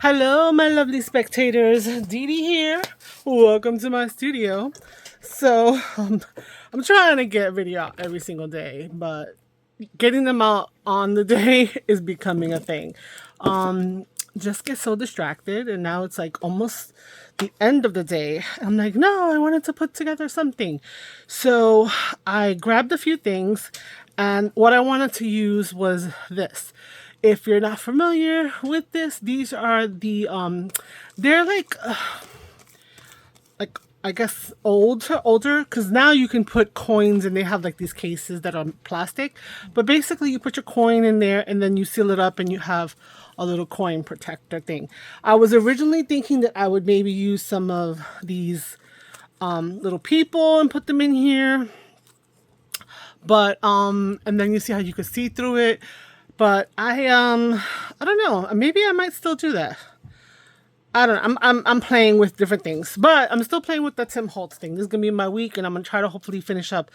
Hello, my lovely spectators. Dee Dee here. Welcome to my studio. So, I'm trying to get video out every single day, but getting them out on the day is becoming a thing. Just get so distracted, and now it's like almost the end of the day. I'm like, no, I wanted to put together something. So, I grabbed a few things, and what I wanted to use was this. If you're not familiar with this, these are they're like I guess older because now you can put coins and they have like these cases that are plastic, but basically you put your coin in there and then you seal it up and you have a little coin protector thing. I was originally thinking that I would maybe use some of these little people and put them in here, but and then you see how you can see through it. But I don't know. Maybe I might still do that. I don't know. I'm playing with different things, but I'm still playing with the Tim Holtz thing. This is gonna be my week, and I'm gonna try to hopefully finish up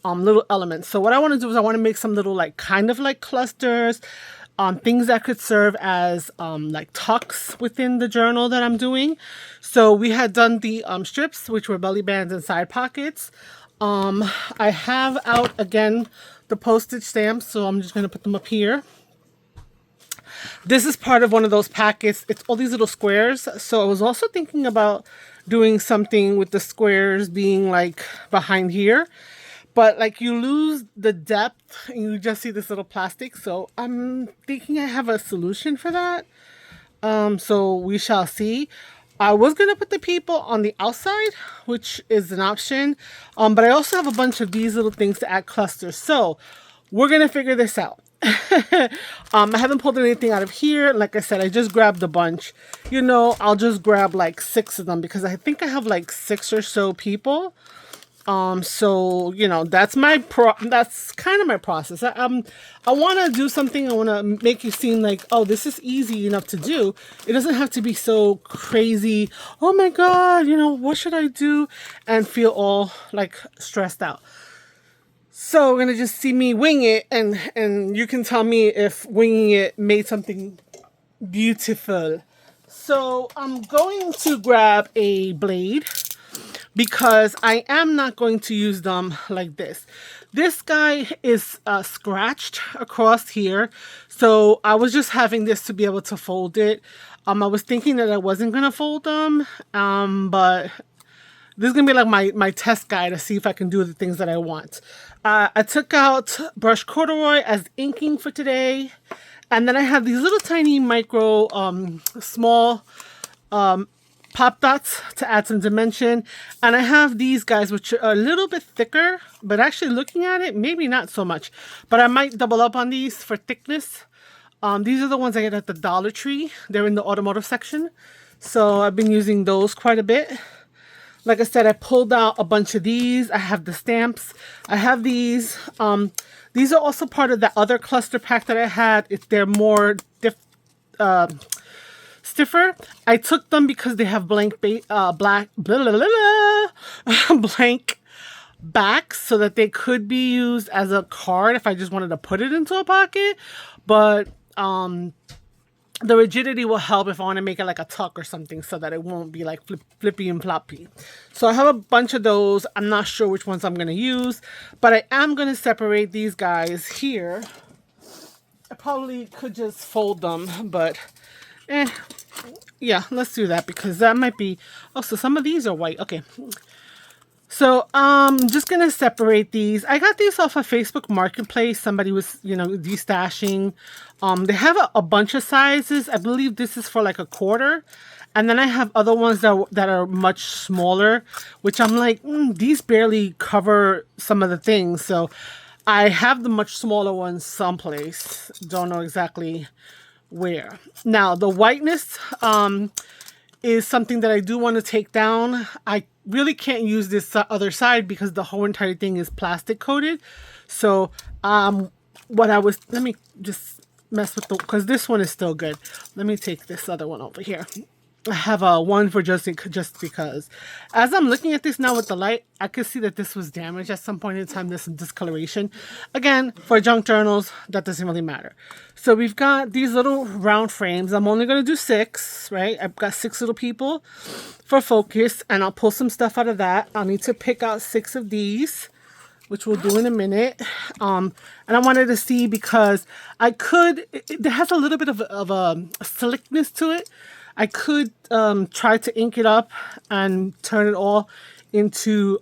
little elements. So what I want to do is I want to make some little like kind of like clusters, things that could serve as like tucks within the journal that I'm doing. So we had done the strips, which were belly bands and side pockets. I have out again the postage stamps, so I'm just going to put them up here. This is part of one of those packets. It's all these little squares. So I was also thinking about doing something with the squares being like behind here. But like you lose the depth and you just see this little plastic. So I'm thinking I have a solution for that. So we shall see. I was going to put the people on the outside, which is an option. But I also have a bunch of these little things to add clusters. So we're going to figure this out. I haven't pulled anything out of here. Like I said, I just grabbed a bunch. You know, I'll just grab like 6 of them because I think I have like 6 or so people. So, you know, that's that's kind of my process. I want to do something. I want to make you seem like, oh, this is easy enough to do. It doesn't have to be so crazy. Oh my God, you know, what should I do? And feel all like stressed out. So we're going to just see me wing it. And you can tell me if winging it made something beautiful. So I'm going to grab a blade, because I am not going to use them like this. This guy is scratched across here. So I was just having this to be able to fold it. I was thinking that I wasn't going to fold them. But this is going to be like my test guide to see if I can do the things that I want. I took out brush corduroy as inking for today. And then I have these little tiny micro small pop dots to add some dimension, and I have these guys which are a little bit thicker, but actually looking at it maybe not so much, but I might double up on these for thickness. These are the ones I get at the Dollar Tree. They're in the automotive section, so I've been using those quite a bit. Like I said, I pulled out a bunch of these. I have the stamps. I have these. These are also part of that other cluster pack that I had. They're more stiffer. I took them because they have blank blank backs, so that they could be used as a card if I just wanted to put it into a pocket. But the rigidity will help if I want to make it like a tuck or something, so that it won't be like flippy and floppy. So I have a bunch of those. I'm not sure which ones I'm going to use, but I am going to separate these guys here. I probably could just fold them, but yeah, let's do that because that might be... Oh, so some of these are white. Okay. So I'm just going to separate these. I got these off of Facebook Marketplace. Somebody was, you know, destashing. They have a bunch of sizes. I believe this is for like a quarter. And then I have other ones that are much smaller, which I'm like, these barely cover some of the things. So I have the much smaller ones someplace. Don't know exactly where. Now, the whiteness is something that I do want to take down. I really can't use this other side because the whole entire thing is plastic coated. So let me just mess with because this one is still good. Let me take this other one over here. I have a one for just because. As I'm looking at this now with the light, I could see that this was damaged at some point in time. There's some discoloration. Again, for junk journals, that doesn't really matter. So we've got these little round frames. I'm only going to do 6, right? I've got 6 little people for focus, and I'll pull some stuff out of that. I'll need to pick out 6 of these, which we'll do in a minute. And I wanted to see because I could, it has a little bit of a slickness to it. I could try to ink it up and turn it all into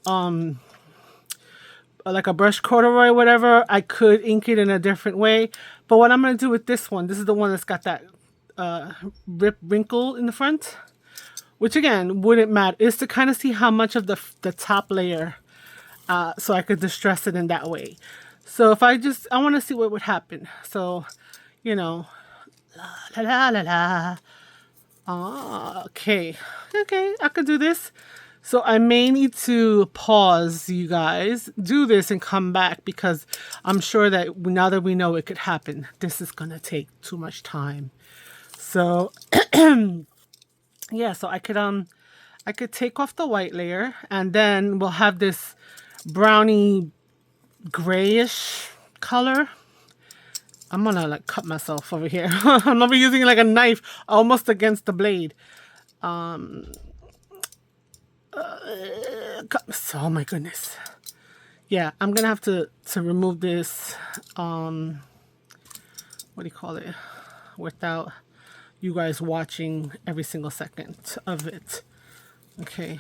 like a brush corduroy or whatever. I could ink it in a different way. But what I'm going to do with this one, this is the one that's got that wrinkle in the front, which again, wouldn't matter. Is to kind of see how much of the top layer, so I could distress it in that way. So if I want to see what would happen. So, you know, la la la la. Okay, I could do this. So I may need to pause, you guys, do this and come back because I'm sure that now that we know it could happen, this is going to take too much time. So, yeah, so I could take off the white layer and then we'll have this browny grayish color. I'm gonna like cut myself over here. I'm gonna be using like a knife almost against the blade. Oh my goodness. Yeah, I'm gonna have to remove this, what do you call it, without you guys watching every single second of it. Okay,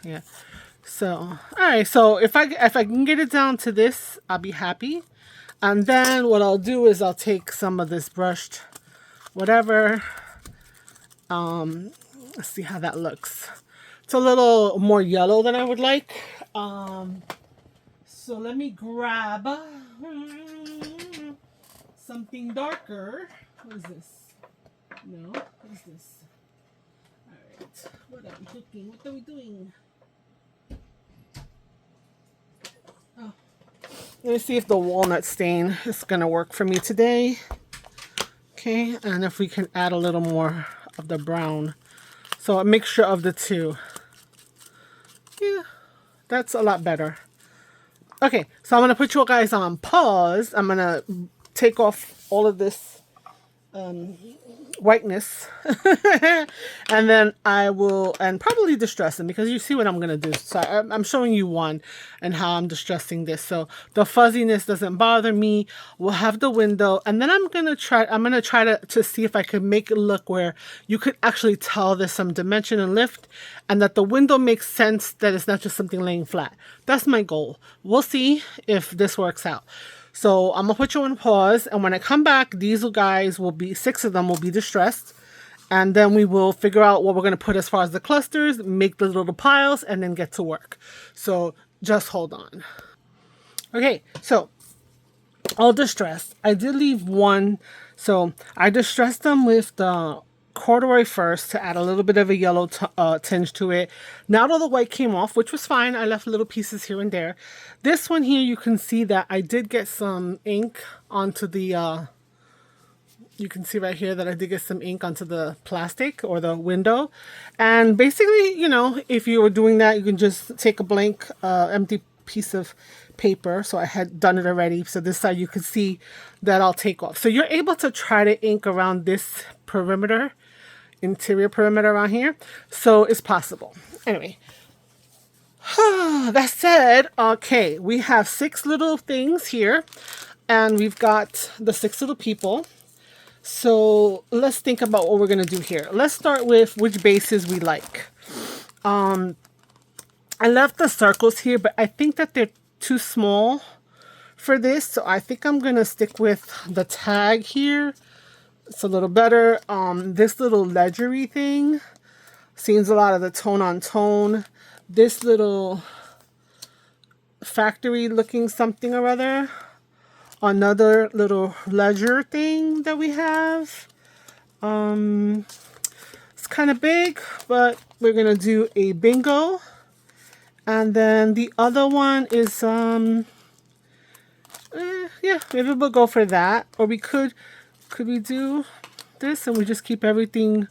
yeah. So, all right. So if I can get it down to this, I'll be happy. And then what I'll do is I'll take some of this brushed whatever. Let's see how that looks. It's a little more yellow than I would like. So let me grab something darker. What is this? No, what is this? All right. What are we cooking? What are we doing? Oh. Let me see if the walnut stain is going to work for me today. Okay, and if we can add a little more of the brown. So a mixture of the two. Yeah, that's a lot better. Okay, so I'm going to put you guys on pause. I'm going to take off all of this whiteness and then I will, and probably distress them because you see what I'm going to do. So I'm showing you one and how I'm distressing this. So the fuzziness doesn't bother me. We'll have the window and then I'm going to try to see if I can make it look where you could actually tell there's some dimension and lift and that the window makes sense, that it's not just something laying flat. That's my goal. We'll see if this works out. So I'm going to put you on pause, and when I come back, these guys will be, 6 of them will be distressed, and then we will figure out what we're going to put as far as the clusters, make the little piles, and then get to work. So just hold on. Okay, so all distressed. I did leave one, so I distressed them with the corduroy first to add a little bit of a yellow tinge to it. Not all the white came off, which was fine. I left little pieces here and there. This one here, you can see that I did get some ink onto the, you can see right here that I did get some ink onto the plastic or the window. And basically, you know, if you were doing that, you can just take a blank, empty piece of paper. So I had done it already. So this side you can see that I'll take off. So you're able to try to ink around this perimeter, interior perimeter around here. So it's possible. Anyway, that said, okay, we have 6 little things here and we've got the 6 little people. So let's think about what we're going to do here. Let's start with which bases we like. I left the circles here, but I think that they're too small for this. So I think I'm going to stick with the tag here. It's a little better. This little ledgery thing seems a lot of the tone on tone. This little factory looking something or other. Another little ledger thing that we have. It's kind of big, but we're going to do a bingo. And then the other one is, yeah, maybe we'll go for that. Or we could we do this and we just keep everything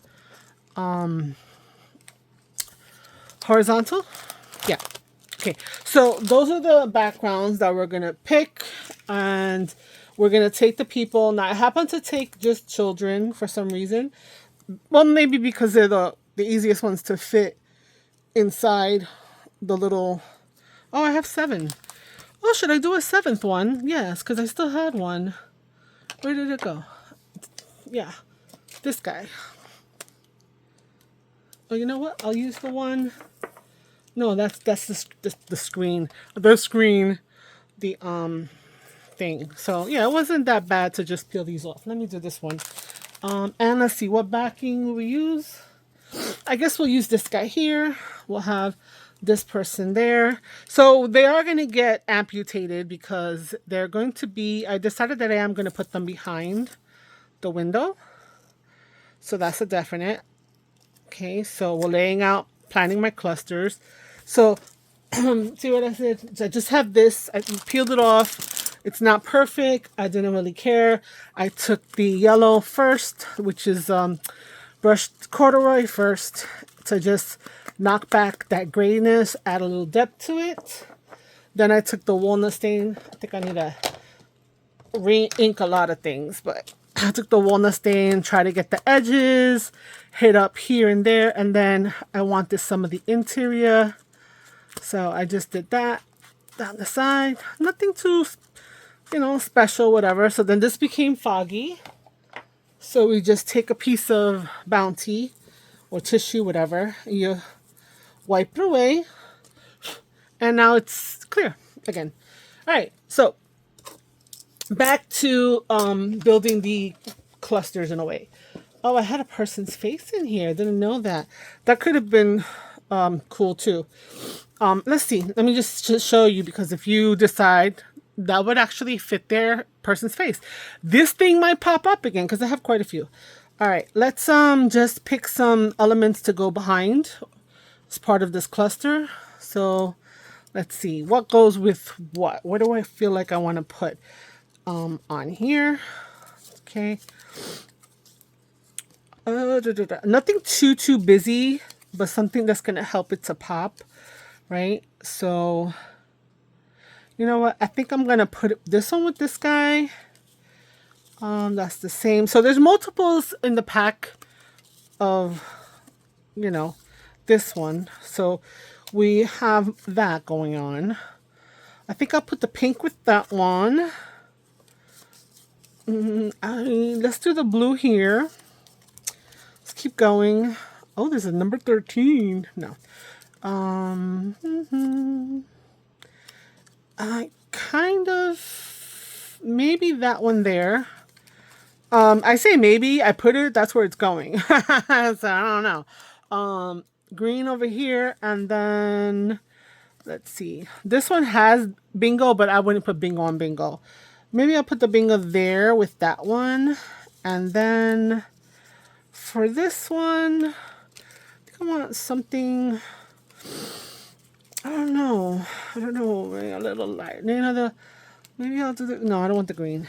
horizontal. Yeah. Okay, so those are the backgrounds that we're gonna pick, and we're gonna take the people. Now I happen to take just children for some reason. Well, maybe because they're the easiest ones to fit inside the little. Oh, I have 7. Oh, should I do a 7th one? Yes, because I still had one. Where did it go? Yeah, this guy. Oh, you know what? I'll use the one. No, that's the screen. The screen, the thing. So yeah, it wasn't that bad to just peel these off. Let me do this one. And let's see what backing will we use. I guess we'll use this guy here. We'll have this person there. So they are going to get amputated because they're going to be, I decided that I am going to put them behind the window. So that's a definite. Okay, so we're laying out, planning my clusters. So see what I said? So I just have this. I peeled it off. It's not perfect. I didn't really care. I took the yellow first, which is brushed corduroy first, to just knock back that grayness, add a little depth to it. Then I took the walnut stain. I think I need to re-ink a lot of things, but I took the walnut stain, try to get the edges, hit up here and there, and then I wanted some of the interior. So I just did that down the side. Nothing too, special, whatever. So then this became foggy. So we just take a piece of Bounty or tissue, whatever. You wipe it away. And now it's clear again. All right. So back to building the clusters in a way. Oh, I had a person's face in here. Didn't know that. That could have been cool too. Let's see. Let me just show you, because if you decide that would actually fit their person's face, this thing might pop up again because I have quite a few. All right, let's just pick some elements to go behind as part of this cluster. So let's see what goes with what. What do I feel like I want to put on here? Okay. Nothing too busy, but something that's gonna help it to pop, right? So you know what? I think I'm gonna put this one with this guy. That's the same. So there's multiples in the pack of, this one. So we have that going on. I think I'll put the pink with that one. Let's do the blue here. Let's keep going. Oh, there's a number 13. No. I kind of, maybe that one there. I say maybe, I put it, that's where it's going. So I don't know. Green over here, and then let's see. This one has bingo, but I wouldn't put bingo on bingo. Maybe I'll put the bingo there with that one. And then for this one, I think I want something, I don't know, maybe a little light. Maybe I'll do the, no, I don't want the green.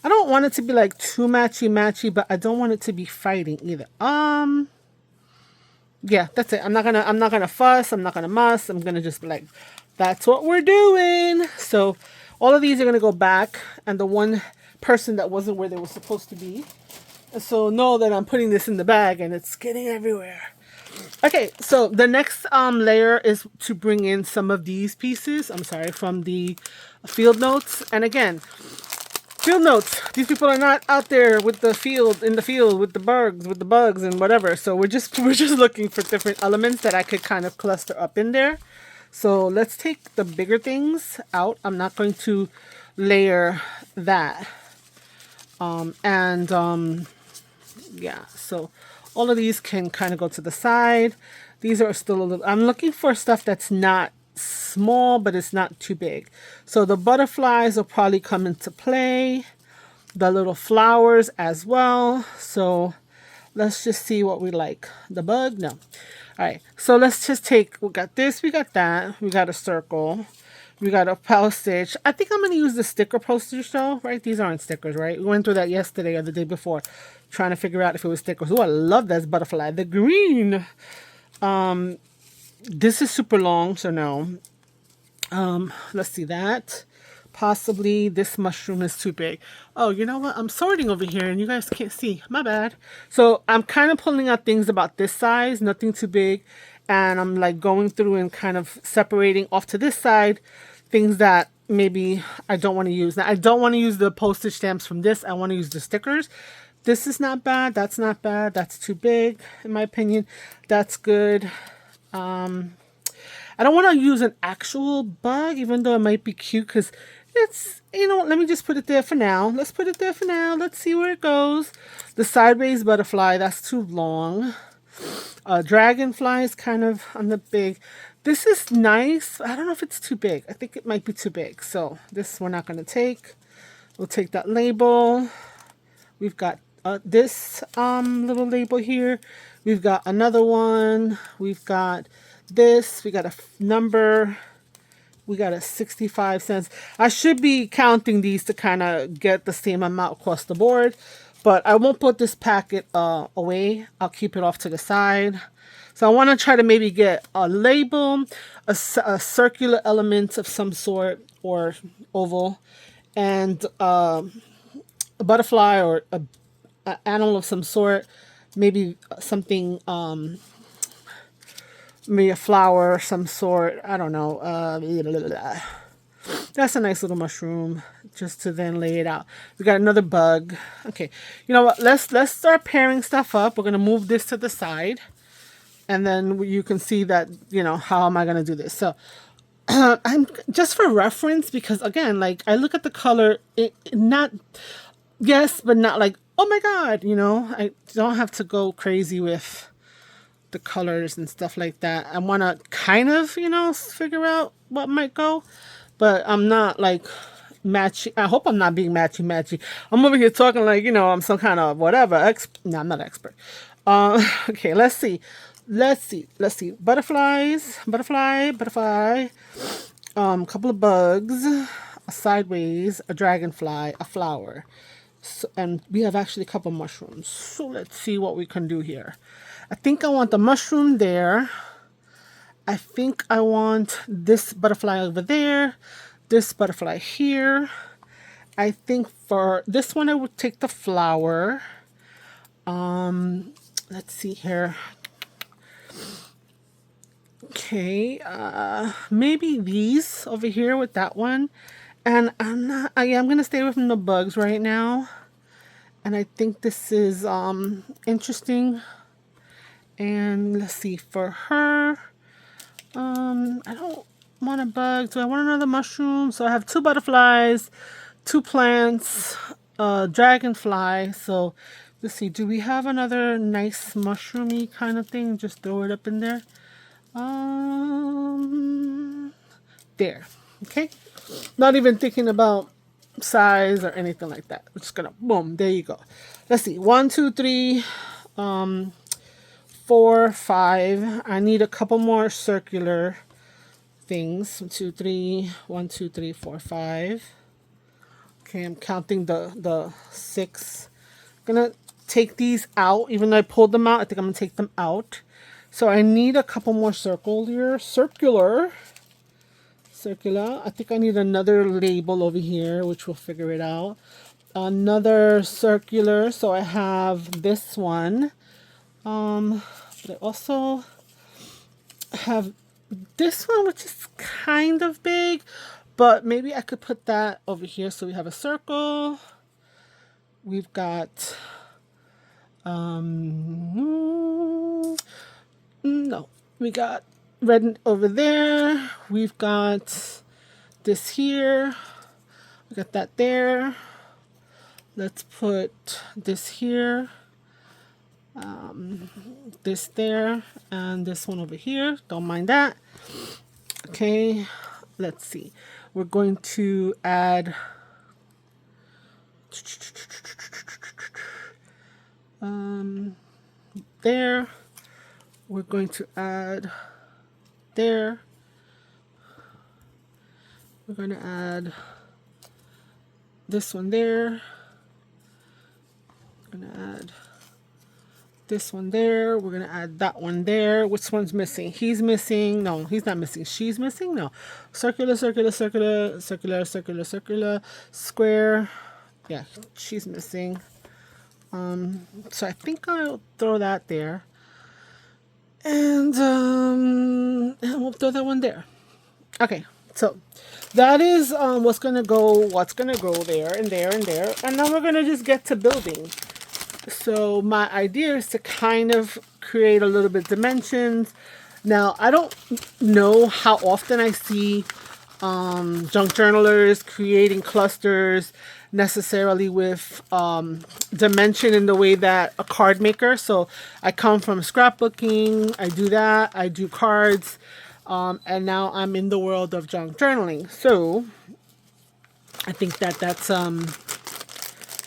I don't want it to be like too matchy, but I don't want it to be fighting either. Yeah, that's it. I'm not gonna fuss. I'm not gonna muss. I'm gonna just be like, that's what we're doing. So all of these are gonna go back, and the one person that wasn't where they were supposed to be. So know that I'm putting this in the bag and it's getting everywhere. Okay, so the next layer is to bring in some of these pieces. I'm sorry, from the field notes. And again, field notes. These people are not out there with the field, in the field with the bugs and whatever. So we're just looking for different elements that I could kind of cluster up in there. So let's take the bigger things out. I'm not going to layer that. Yeah, so all of these can kind of go to the side. These are still a little, I'm looking for stuff that's not small, but it's not too big. So the butterflies will probably come into play. The little flowers as well. So let's just see what we like. The bug? No. All right, so let's just take, we got this, we got that, we got a circle. We got a postage. I think I'm going to use the sticker postage though, right? These aren't stickers, right? We went through that yesterday or the day before, trying to figure out if it was stickers. Oh, I love that butterfly. The green. This is super long, so no. Let's see that. Possibly this mushroom is too big. Oh, you know what? I'm sorting over here and you guys can't see. My bad. So I'm kind of pulling out things about this size, nothing too big. And I'm like going through and kind of separating off to this side things that maybe I don't want to use. Now, I don't want to use the postage stamps from this. I want to use the stickers. This is not bad. That's not bad. That's too big, in my opinion. That's good. I don't want to use an actual bug, even though it might be cute, because it's, you know, let me just put it there for now. Let's put it there for now. Let's see where it goes. The sideways butterfly, that's too long. Dragonfly is kind of on the big. This is nice. I don't know if it's too big. I think it might be too big. So this we're not going to take. We'll take that label. We've got this little label here. We've got another one. We've got this. We got a number. We got a 65 cents. I should be counting these to kind of get the same amount across the board. But I won't put this packet away. I'll keep it off to the side. So I want to try to maybe get a label, a circular element of some sort, or oval, and a butterfly or a animal of some sort. Maybe something, maybe a flower of some sort. I don't know. That's a nice little mushroom, just to then lay it out. We got another bug. Okay, you know what? Let's start pairing stuff up. We're gonna move this to the side, and then you can see that, you know, how am I gonna do this? So I'm just for reference, because again, like I look at the color, not yes, but not like, oh my god, you know. I don't have to go crazy with the colors and stuff like that. I want to kind of, you know, figure out what might go, but I'm not like matchy. I hope I'm not being matchy. I'm over here talking like, you know, I'm some kind of whatever. No, I'm not an expert. Okay, let's see. Butterflies, butterfly. Couple of bugs, a sideways, a dragonfly, a flower. So, and we have actually a couple mushrooms. So let's see what we can do here. I think I want the mushroom there. I think I want this butterfly over there. This butterfly here. I think for this one I would take the flower. Let's see here. Okay, maybe these over here with that one. And I am gonna stay away from the bugs right now. And I think this is interesting. And let's see, for her, I don't want a bug. Do I want another mushroom? So I have two butterflies, two plants, dragonfly. So let's see, do we have another nice mushroomy kind of thing? Just throw it up in there. There. Okay. Not even thinking about size or anything like that. We're just gonna boom. There you go. Let's see. 1, 2, 3, 4, 5. I need a couple more circular things. 1, 2, 3. 1, 2, 3, 4, 5. Okay, I'm counting the 6. I'm gonna take these out. Even though I pulled them out, I think I'm gonna take them out. So I need a couple more circular. I think I need another label over here, which we'll figure it out. Another circular. So I have this one. But I also have this one, which is kind of big, but maybe I could put that over here. So we have a circle. We've got, no, we got red over there. We've got this here. We got that there. Let's put this here. This there, and this one over here. Don't mind that. Okay, let's see. We're going to add there. We're going to add there. We're going to add this one there. We're going to add this one there. We're gonna add that one there. Which one's missing? He's missing. No, he's not missing. She's missing. No. Circular, circular, circular, circular, circular, circular, square. Yeah, she's missing. So I think I'll throw that there, and we'll throw that one there. Okay, so that is what's gonna go there and there and there, and then we're gonna just get to building. So my idea is to kind of create a little bit dimensions. Now I don't know how often I see junk journalers creating clusters necessarily with dimension in the way that a card maker. So I come from scrapbooking, I do that, I do cards, and now I'm in the world of junk journaling. So I think that that's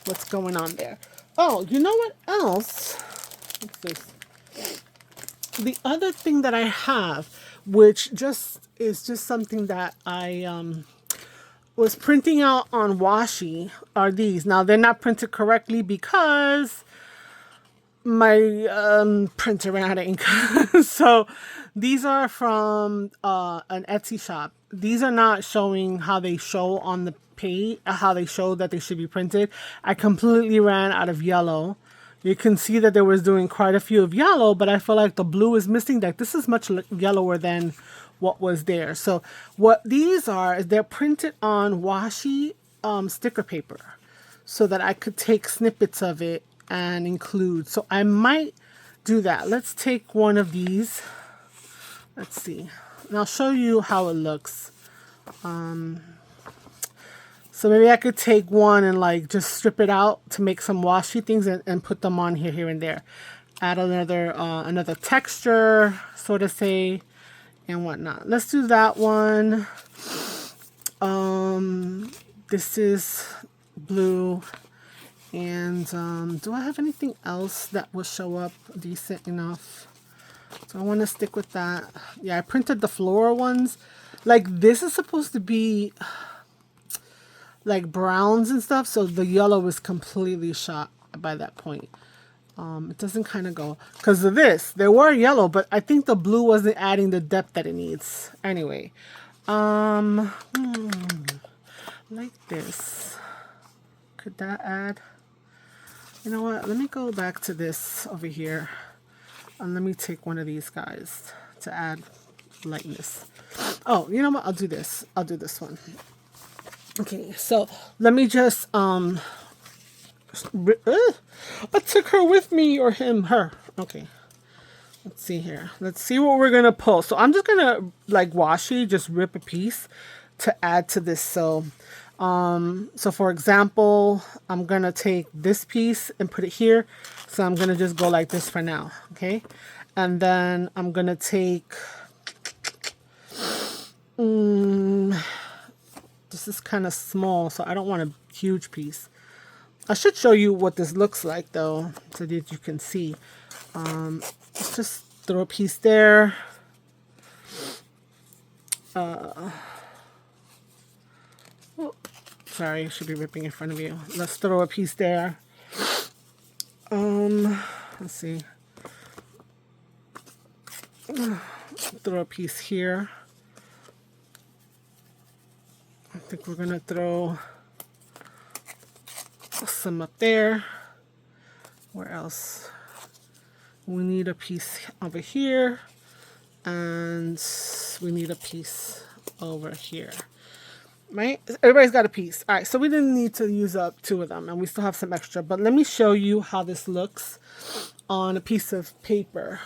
what's going on there. Oh, you know what else? What's this? The other thing that I have, which is just something that I was printing out on washi, are these. Now they're not printed correctly because my printer ran out of ink. So these are from an Etsy shop. These are not showing how they show on the page, how they show that they should be printed. I completely ran out of yellow. You can see that they was doing quite a few of yellow, but I feel like the blue is missing. That this is much yellower than what was there. So what these are is they're printed on washi sticker paper, so that I could take snippets of it and include. So I might do that. Let's take one of these. Let's see, and I'll show you how it looks. So maybe I could take one and like just strip it out to make some washi things and put them on here and there. Add another texture, so to say, and whatnot. Let's do that one. This is blue. And do I have anything else that will show up decent enough? So I want to stick with that. Yeah, I printed the floral ones. Like this is supposed to be like browns and stuff, so the yellow is completely shot by that point. It doesn't kind of go because of this. They were yellow, but I think the blue wasn't adding the depth that it needs. Anyway, like this. Could that add? You know what? Let me go back to this over here, and let me take one of these guys to add lightness. Oh, you know what? I'll do this. I'll do this one. Okay, so let me just I took her with me, or him, her. Okay, let's see here. Let's see what we're gonna pull. So I'm just gonna like washi, just rip a piece to add to this. So for example, I'm gonna take this piece and put it here. So I'm gonna just go like this for now. Okay, and then I'm gonna take this is kind of small, so I don't want a huge piece. I should show you what this looks like though, so that you can see. Let's just throw a piece there. Oh, sorry, I should be ripping in front of you. Let's throw a piece there. Let's see. Throw a piece here. I think we're gonna throw some up there. Where else? We need a piece over here, and we need a piece over here. Right? Everybody's got a piece. All right, so we didn't need to use up 2 of them, and we still have some extra. But let me show you how this looks on a piece of paper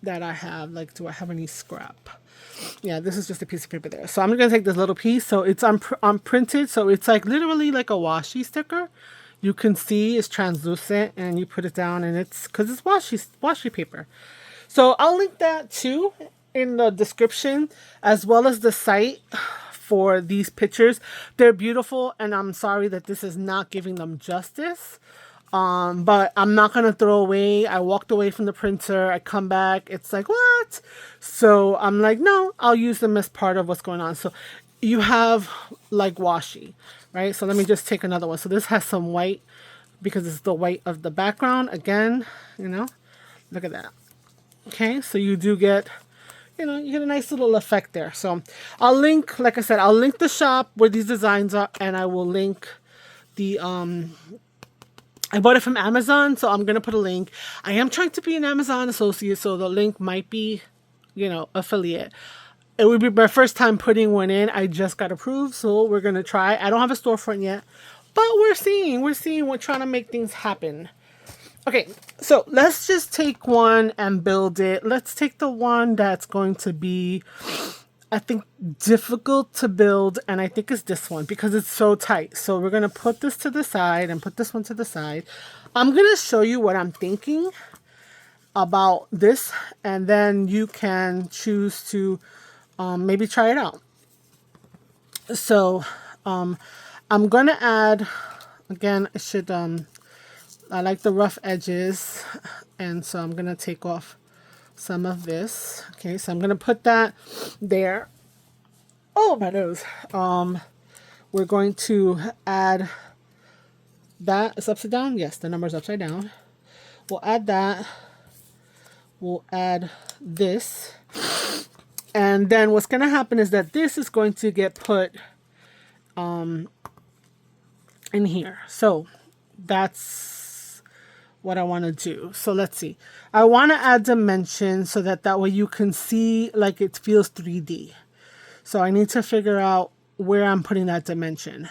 that I have. Like, do I have any scrap? Yeah, this is just a piece of paper there. So I'm going to take this little piece. So it's unprinted. So it's like literally like a washi sticker. You can see it's translucent, and you put it down, and it's because it's washi paper. So I'll link that too in the description, as well as the site for these pictures. They're beautiful, and I'm sorry that this is not giving them justice. But I'm not going to throw away. I walked away from the printer. I come back. It's like, what? So I'm like, no, I'll use them as part of what's going on. So you have like washi, right? So let me just take another one. So this has some white because it's the white of the background. Again, you know, Look at that. Okay, so you do get, you know, you get a nice little effect there. So I'll link, like I said, I'll link the shop where these designs are, and I will link the I bought it from Amazon, so I'm gonna put a link. I am trying to be an Amazon associate, so the link might be, you know, affiliate. It would be my first time putting one in. I just got approved, so we're gonna try. I don't have a storefront yet, but we're seeing. We're trying to make things happen. Okay, so let's just take one and build it. Let's take the one that's going to be, I think, difficult to build, and I think it's this one because it's so tight. So we're going to put this to the side and put this one to the side. I'm going to show you what I'm thinking about this, and then you can choose to maybe try it out. So I'm going to add, again, I like the rough edges, and so I'm going to take off some of this. Okay, so I'm going to put that there. Oh, my nose. We're going to add that. It's upside down? Yes, the number's upside down. We'll add that. We'll add this. And then what's going to happen is that this is going to get put in here. So that's what I want to do. So let's see. I want to add dimension so that way you can see like it feels 3D. So I need to figure out where I'm putting that dimension.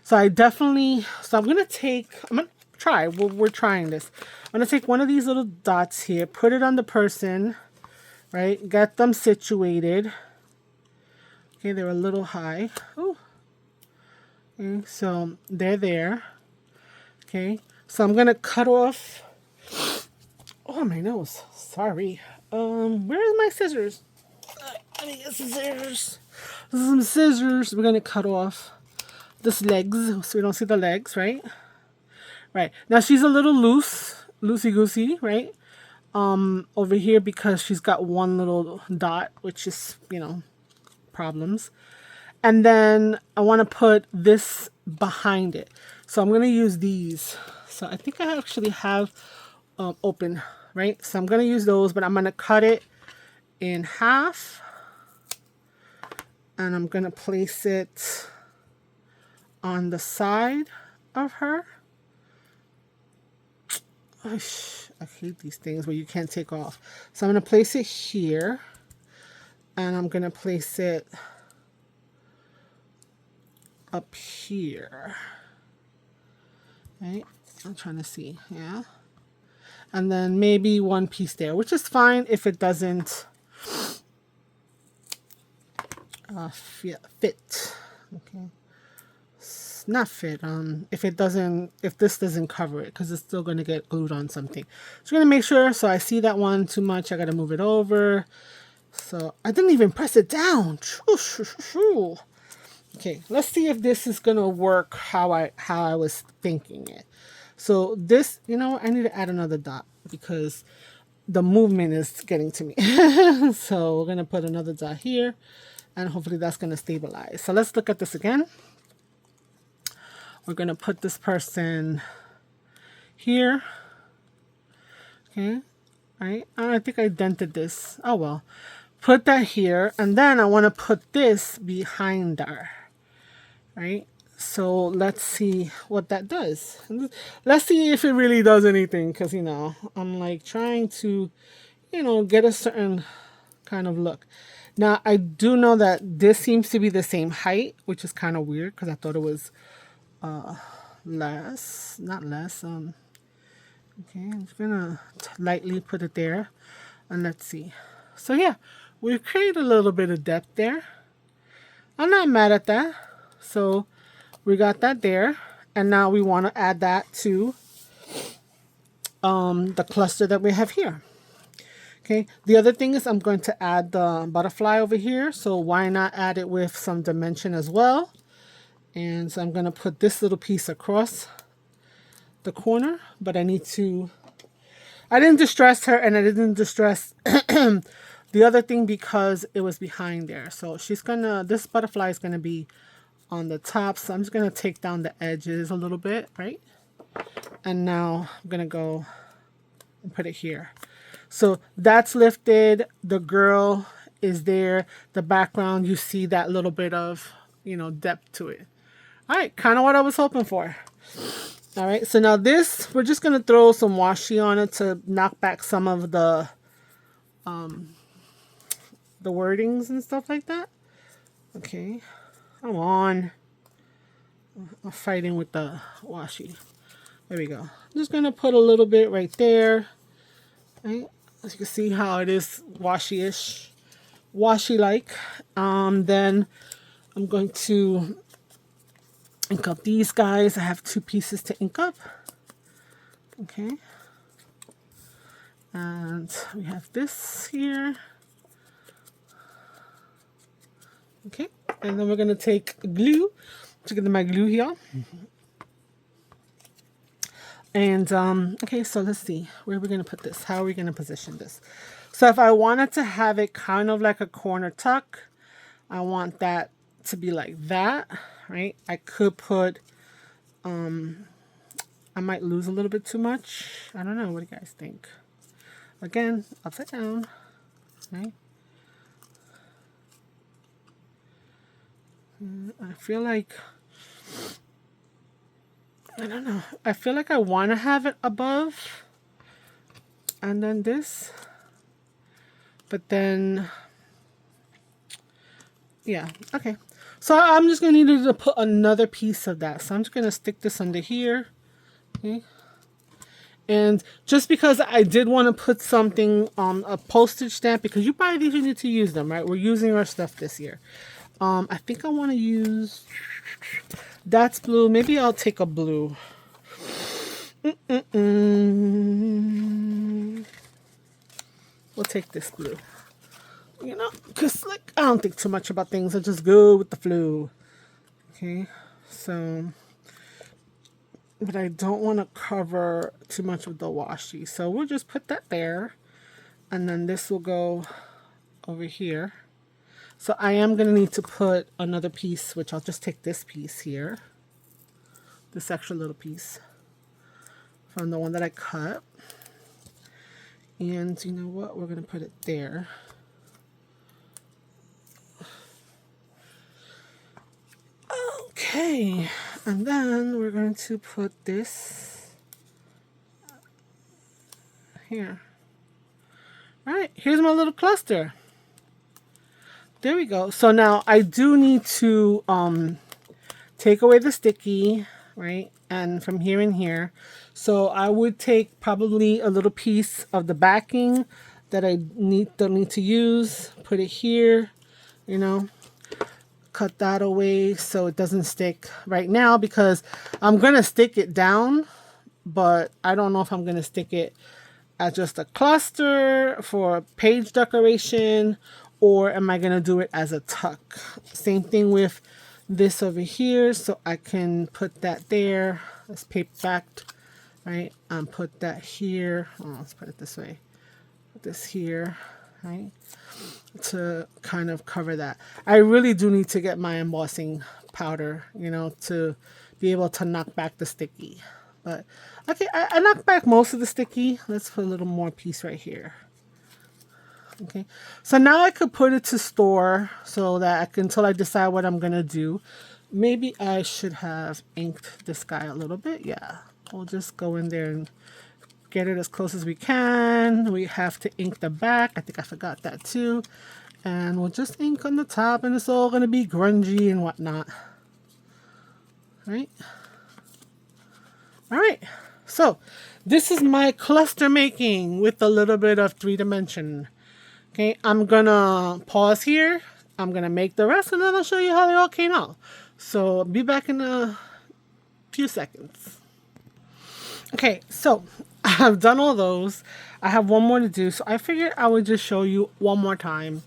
So I'm going to try. We're trying this. I'm going to take one of these little dots here, put it on the person, right? Get them situated. Okay, they're a little high. Oh. Okay, so they're there. Okay. So I'm going to cut off. Oh, my nose. Sorry. Where's my scissors? I need scissors. Some scissors. We're going to cut off this legs so we don't see the legs, right? Right. Now she's a little loosey-goosey, right? Over here because she's got one little dot, which is, you know, problems. And then I want to put this behind it. So I'm going to use these. So I think I actually have open, right? So I'm going to use those, but I'm going to cut it in half. And I'm going to place it on the side of her. I hate these things where you can't take off. So I'm going to place it here. And I'm going to place it up here. Right? I'm trying to see. Yeah. And then maybe one piece there, which is fine if it doesn't fit. Okay. Not fit. If this doesn't cover it, because it's still going to get glued on something. So I'm going to make sure. So I see that one too much. I got to move it over. So I didn't even press it down. Okay, let's see if this is gonna work how I was thinking it. So this, you know, I need to add another dot because the movement is getting to me. So we're gonna put another dot here, and hopefully that's gonna stabilize. So let's look at this again. We're gonna put this person here. Okay, right. I think I dented this. Oh well. Put that here, and then I want to put this behind her, right? So let's see what that does. Let's see if it really does anything, because, you know, I'm like trying to, you know, get a certain kind of look. Now, I do know that this seems to be the same height, which is kind of weird, because I thought it was less, not less. Okay, I'm just going to lightly put it there, and let's see. So, yeah. We've created a little bit of depth there. I'm not mad at that. So we got that there. And now we want to add that to the cluster that we have here. Okay. The other thing is I'm going to add the butterfly over here. So why not add it with some dimension as well? And so I'm going to put this little piece across the corner. But I didn't distress her, and I didn't distress the other thing because it was behind there. So this butterfly is gonna be on the top. So I'm just gonna take down the edges a little bit, right? And now I'm gonna go and put it here. So that's lifted. The girl is there. The background, you see that little bit of, depth to it. All right, kind of what I was hoping for. All right, so now this, we're just going to throw some washi on it to knock back some of the wordings and stuff like that. Okay, come on. I'm fighting with the washi. There we go. I'm just going to put a little bit right there. Right? As you can see how it is washi-ish. Washi-like. Then I'm going to ink up these guys. I have 2 pieces to ink up. Okay. And we have this here. Okay. And then we're going to take glue. To get my glue here. And, okay, so let's see. Where are we going to put this? How are we going to position this? So if I wanted to have it kind of like a corner tuck, I want that to be like that, right? I could put, I might lose a little bit too much. I don't know. What do you guys think? Again, upside down, right? I feel like, I don't know. I feel like I want to have it above and then this. But then, yeah, okay. So I'm just going to need to put another piece of that. So I'm just going to stick this under here. Okay. And just because I did want to put something on a postage stamp, because you buy these, you need to use them, right? We're using our stuff this year. I think I want to use, that's blue. Maybe I'll take a blue. We'll take this blue. Because like I don't think too much about things. I just go with the flow. Okay, so, but I don't want to cover too much of the washi. So we'll just put that there. And then this will go over here. So I am going to need to put another piece, which I'll just take this piece here. This extra little piece from the one that I cut. And you know what? We're going to put it there. Okay. And then we're going to put this here. All right. Here's my little cluster. There we go. So now I do need to take away the sticky, right? And from here and here. So I would take probably a little piece of the backing that I don't need to use. Put it here, cut that away so it doesn't stick right now, because I'm going to stick it down, but I don't know if I'm going to stick it as just a cluster for page decoration, or am I going to do it as a tuck? Same thing with this over here. So I can put that there. It's paper backed, right? Put that here. Oh, let's put it this way. Put this here, right? To kind of cover that. I really do need to get my embossing powder, to be able to knock back the sticky. But, okay, I knocked back most of the sticky. Let's put a little more piece right here. Okay, so now I could put it to store so that until I decide what I'm going to do. Maybe I should have inked this guy a little bit. Yeah, we'll just go in there and get it as close as we can. We have to ink the back. I think I forgot that too. And we'll just ink on the top, and it's all going to be grungy and whatnot. Right? All right. So this is my cluster making with a little bit of 3-dimension. Okay, I'm going to pause here. I'm going to make the rest, and then I'll show you how they all came out. So I'll be back in a few seconds. Okay, so I've done all those. I have one more to do. So I figured I would just show you one more time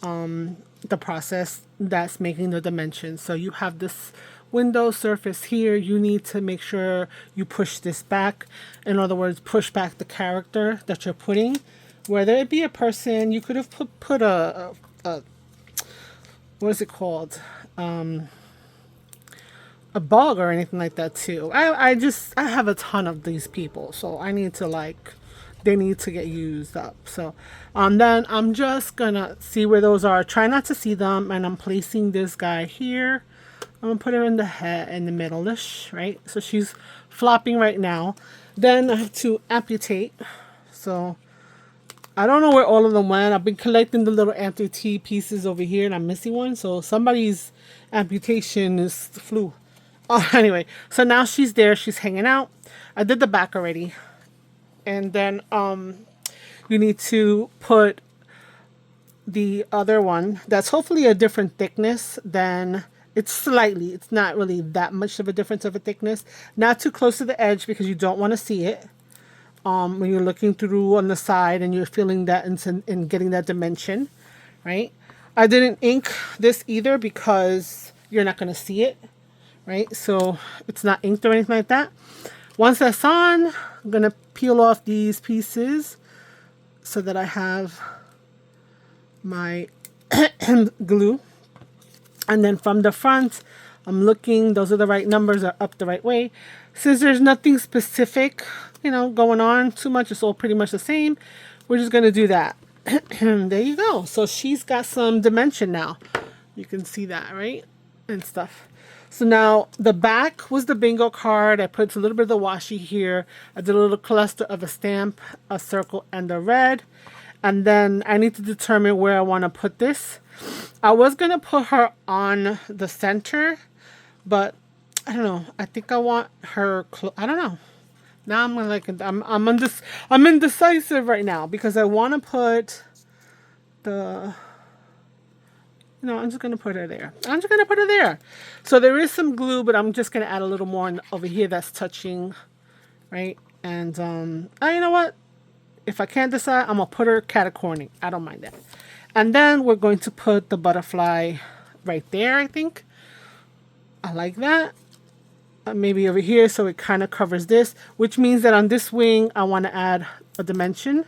the process that's making the dimensions. So you have this window surface here. You need to make sure you push this back. In other words, push back the character that you're putting. Whether it be a person, you could have put a what is it called? A bug or anything like that too. I have a ton of these people, so I need to they need to get used up. So then I'm just gonna see where those are. Try not to see them, and I'm placing this guy here. I'm gonna put her in the head, in the middle-ish, right? So she's flopping right now. Then I have to amputate. So I don't know where all of them went. I've been collecting the little amputee pieces over here, and I'm missing one. So somebody's amputation is flew. Oh, anyway, so now she's there. She's hanging out. I did the back already. And then you need to put the other one that's hopefully a different thickness than, it's slightly, it's not really that much of a difference of a thickness. Not too close to the edge because you don't want to see it when you're looking through on the side and you're feeling that and getting that dimension, right? I didn't ink this either because you're not going to see it, right? So it's not inked or anything like that. Once that's on, I'm going to peel off these pieces so that I have my glue. And then from the front, I'm looking, those are the right numbers, are up the right way. Since there's nothing specific, going on too much, it's all pretty much the same, we're just going to do that. There you go. So she's got some dimension now. You can see that, right? And stuff. So now the back was the bingo card. I put a little bit of the washi here. I did a little cluster of a stamp, a circle, and a red. And then I need to determine where I want to put this. I was going to put her on the center, but I don't know. I think I want her, I don't know. Now I'm like, I'm indecisive right now because I want to put the, I'm just going to put her there. I'm just going to put her there. So there is some glue, but I'm just going to add a little more over here that's touching, right? And you know what? If I can't decide, I'm going to put her catacorning. I don't mind that. And then we're going to put the butterfly right there, I think. I like that. Maybe over here so it kind of covers this, which means that on this wing, I want to add a dimension.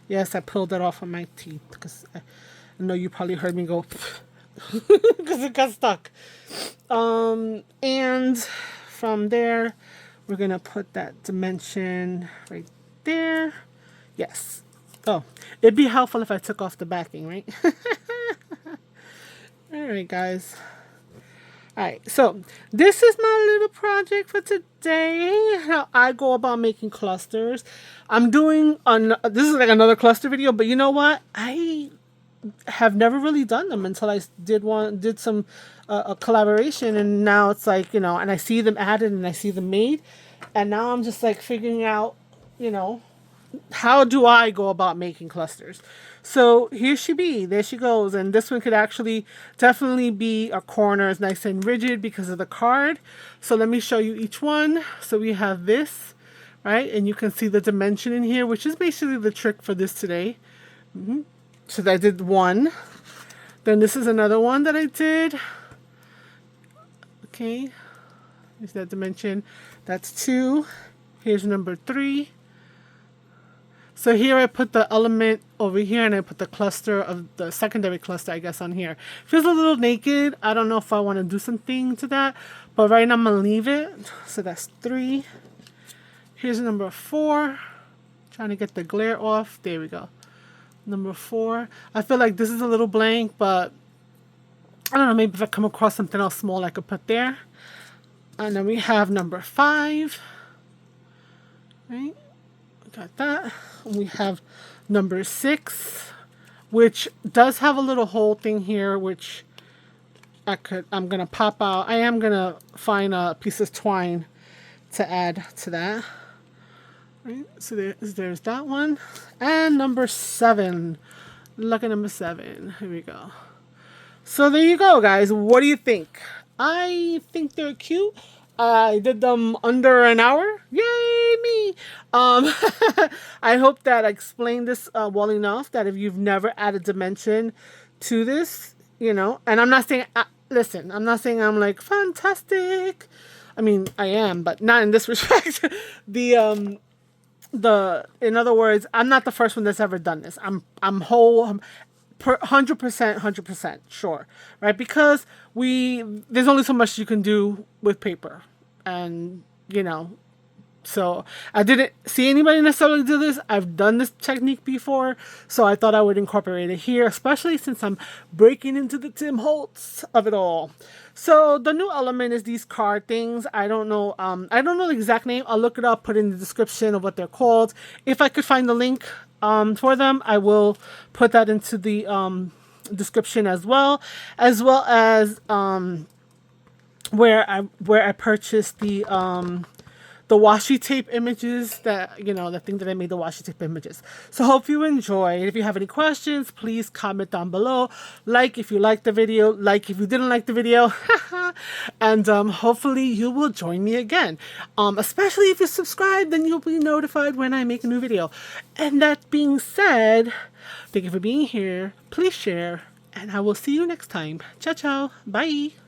Yes, I pulled that off of my teeth because I know you probably heard me go because it got stuck. And from there, we're going to put that dimension right there. Yes. Oh, it'd be helpful if I took off the backing, right? All right, guys. All right, so this is my little project for today, how I go about making clusters. I'm doing, this is like another cluster video, but you know what? I have never really done them until I did some a collaboration, and now it's like, and I see them added and I see them made, and now I'm just like figuring out, how do I go about making clusters? So here she be, there she goes. And this one could actually definitely be a corner. It's nice and rigid because of the card. So let me show you each one. So we have this, right? And you can see the dimension in here, which is basically the trick for this today. So I did one. Then this is another one that I did. Okay. Is that dimension? That's 2. Here's number 3. So here I put the element over here and I put the cluster of the secondary cluster, I guess, on here. Feels a little naked. I don't know if I want to do something to that, but right now I'm going to leave it. So that's 3. Here's number 4. Trying to get the glare off. There we go. Number 4. I feel like this is a little blank, but I don't know, maybe if I come across something else small I could put there. And then we have number 5. Right? Got that. We have number 6, which does have a little hole thing here, which I'm gonna pop out. I am gonna find a piece of twine to add to that. Right, so there's that one. And number 7. Look at number 7. Here we go. So there you go, guys. What do you think? I think they're cute. I did them under an hour. Yay, me! I hope that I explained this well enough that if you've never added dimension to this, and I'm not saying, listen, I'm not saying I'm like fantastic. I mean, I am, but not in this respect. In other words, I'm not the first one that's ever done this. I'm 100% sure, right? Because there's only so much you can do with paper, and you know. So I didn't see anybody necessarily do this. I've done this technique before, so I thought I would incorporate it here, especially since I'm breaking into the Tim Holtz of it all. So the new element is these card things. I don't know the exact name. I'll look it up, put in the description of what they're called. If I could find the link for them, I will put that into the description as well as where I purchased the washi tape images, that, you know, the thing that I made the washi tape images. So hope you enjoyed. If you have any questions, please comment down below. Like if you liked the video, like if you didn't like the video. And hopefully you will join me again. Especially if you subscribe, then you'll be notified when I make a new video. And that being said, thank you for being here. Please share, and I will see you next time. Ciao, ciao. Bye.